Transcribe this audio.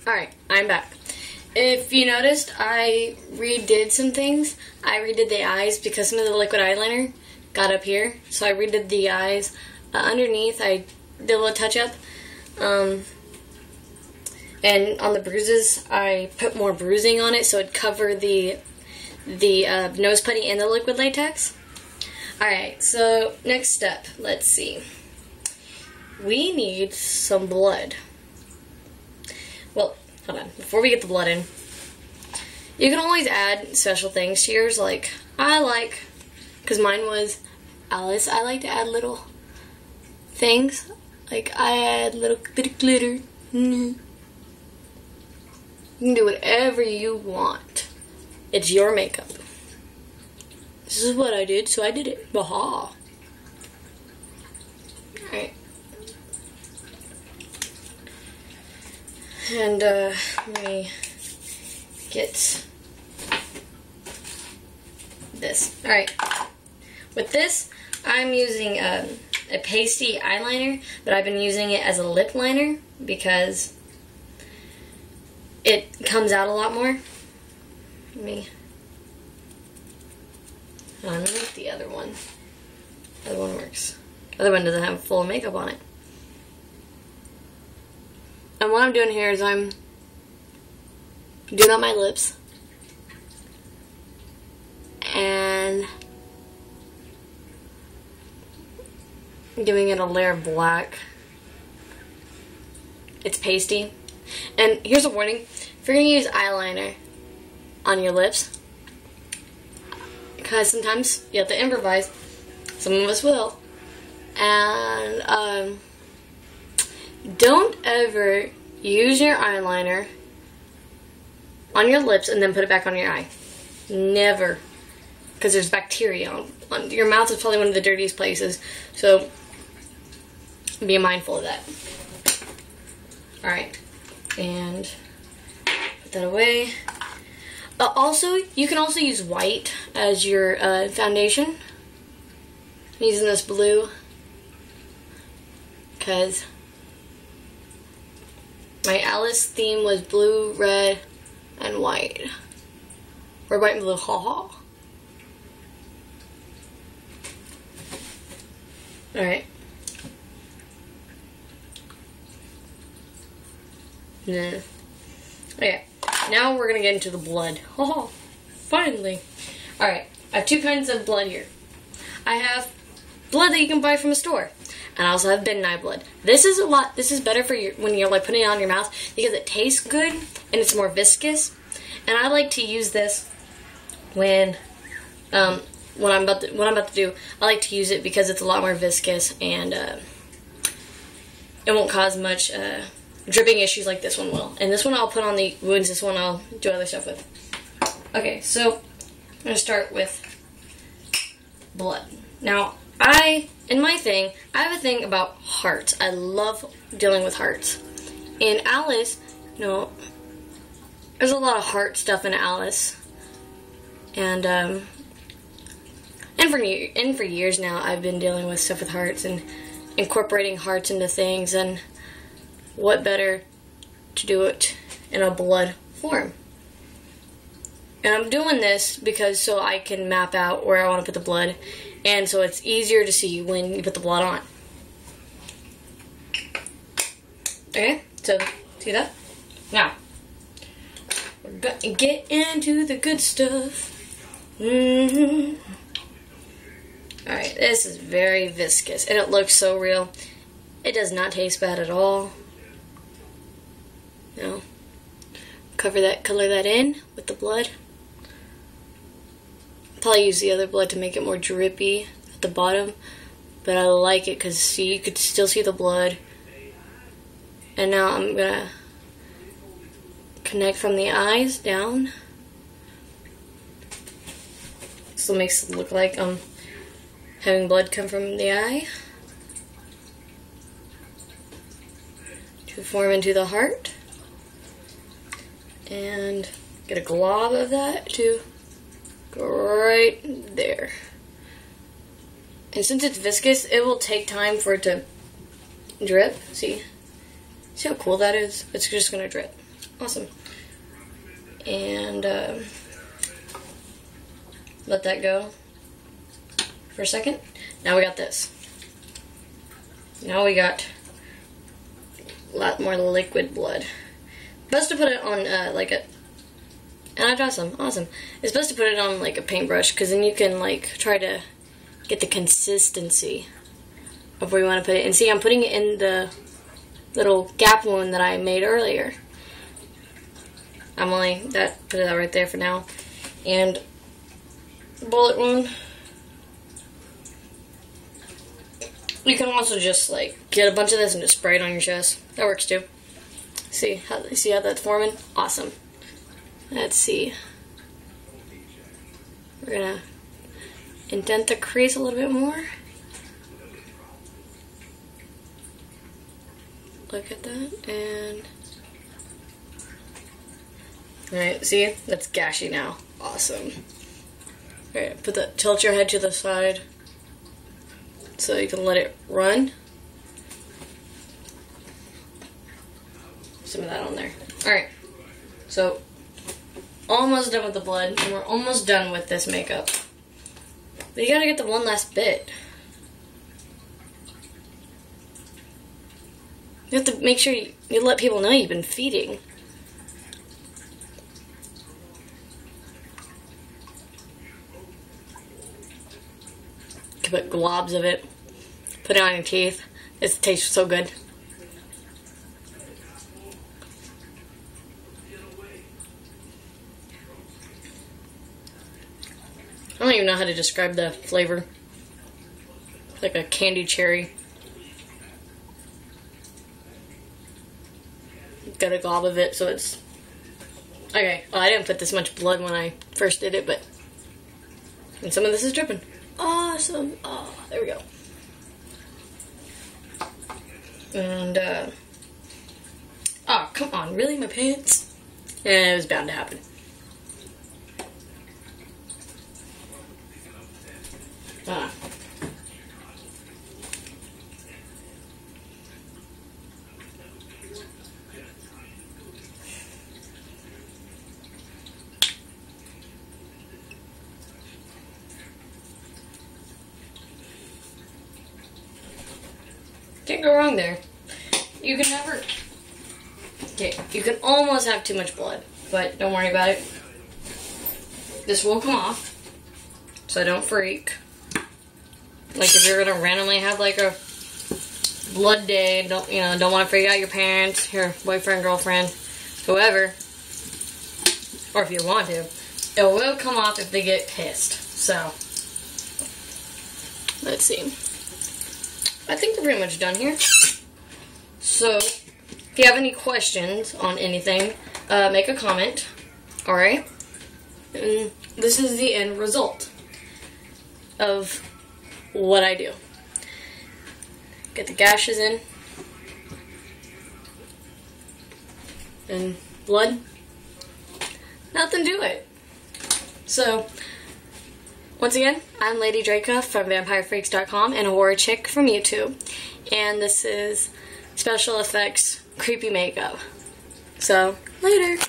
Alright, I'm back. If you noticed, I redid some things. I redid the eyes because some of the liquid eyeliner got up here. So I redid the eyes. Underneath, I did a little touch-up. And on the bruises, I put more bruising on it so it'd cover the nose putty and the liquid latex. Alright, so next step. Let's see. We need some blood. Well, hold on. Before we get the blood in, you can always add special things to yours. Like, because mine was Alice, I like to add little things. Like, I add little bit of glitter. You can do whatever you want. It's your makeup. This is what I did, so I did it. Baha. Alright. And, let me get this. Alright. With this, I'm using a pasty eyeliner, but I've been using it as a lip liner because it comes out a lot more. Let me make the other one. The other one works. The other one doesn't have full makeup on it. And what I'm doing here is I'm doing on my lips and giving it a layer of black. It's pasty. And here's a warning. If you're going to use eyeliner on your lips, because sometimes you have to improvise, some of us will, and don't ever use your eyeliner on your lips and then put it back on your eye. Never. Because there's bacteria on your mouth is probably one of the dirtiest places. So be mindful of that. Alright. And put that away. Also, you can also use white as your foundation. I'm using this blue because my Alice theme was blue, red, and white. Or white and blue, haha. Alright. Okay. Now we're gonna get into the blood. Oh, finally. Alright. I have two kinds of blood here. I have blood that you can buy from a store. And I also have Ben Nye blood. This is better for when you're like putting it on your mouth because it tastes good and it's more viscous. And I like to use this when what I'm about to do. I like to use it because it's a lot more viscous and it won't cause much dripping issues like this one will. And this one I'll put on the wounds. This one I'll do other stuff with. Okay, so I'm gonna start with blood. Now in my thing, I have a thing about hearts. I love dealing with hearts. In Alice, there's a lot of heart stuff in Alice. And for years now, I've been dealing with stuff with hearts and incorporating hearts into things. And what better to do it in a blood form? And I'm doing this because so I can map out where I want to put the blood. And so it's easier to see when you put the blood on. Okay, so see that? Now, we're gonna get into the good stuff. Alright, this is very viscous and it looks so real. It does not taste bad at all. Color that in with the blood. Probably use the other blood to make it more drippy at the bottom, but I like it because see, you could still see the blood. And now I'm gonna connect from the eyes down, so it makes it look like I'm having blood come from the eye to form into the heart, and get a glob of that to go right there. And since it's viscous, it will take time for it to drip. See how cool that is? It's just gonna drip. Awesome. And let that go for a second. Now we got this. Now we got a lot more liquid blood. Best to put it on like a, and I draw some. Awesome. It's best to put it on like a paintbrush, because then you can like try to get the consistency of where you want to put it. And see, I'm putting it in the little gap wound that I made earlier. I'm only put it out right there for now. And bullet wound. You can also just like get a bunch of this and just spray it on your chest. That works too. See how that's forming? Awesome. Let's see. We're gonna indent the crease a little bit more. Look at that, and alright, see? That's gashy now. Awesome. Alright, tilt your head to the side so you can let it run. Some of that on there. Alright, so almost done with the blood, and we're almost done with this makeup. But you gotta get the one last bit. You have to make sure you let people know you've been feeding. You can put globs of it. Put it on your teeth. It tastes so good. I don't even know how to describe the flavor. It's like a candy cherry. Got a glob of it, so it's okay. Well, I didn't put this much blood when I first did it, but and some of this is dripping. Awesome. Oh, there we go. And oh, come on, really, my pants? Yeah, it was bound to happen. Can't go wrong there. You can never... Okay, you can almost have too much blood, but don't worry about it. This will come off, so don't freak. Like if you're gonna randomly have like a blood day, don't want to freak out your parents, your boyfriend, girlfriend, whoever, or if you want to, it will come off if they get pissed. So let's see. I think we're pretty much done here. So, if you have any questions on anything, make a comment. Alright? And this is the end result of what I do. Get the gashes in. And blood. Nothing to it. So, once again, I'm Lady Draca from VampireFreaks.com and a horror chick from YouTube. And this is Special Effects Creepy Makeup. So, later!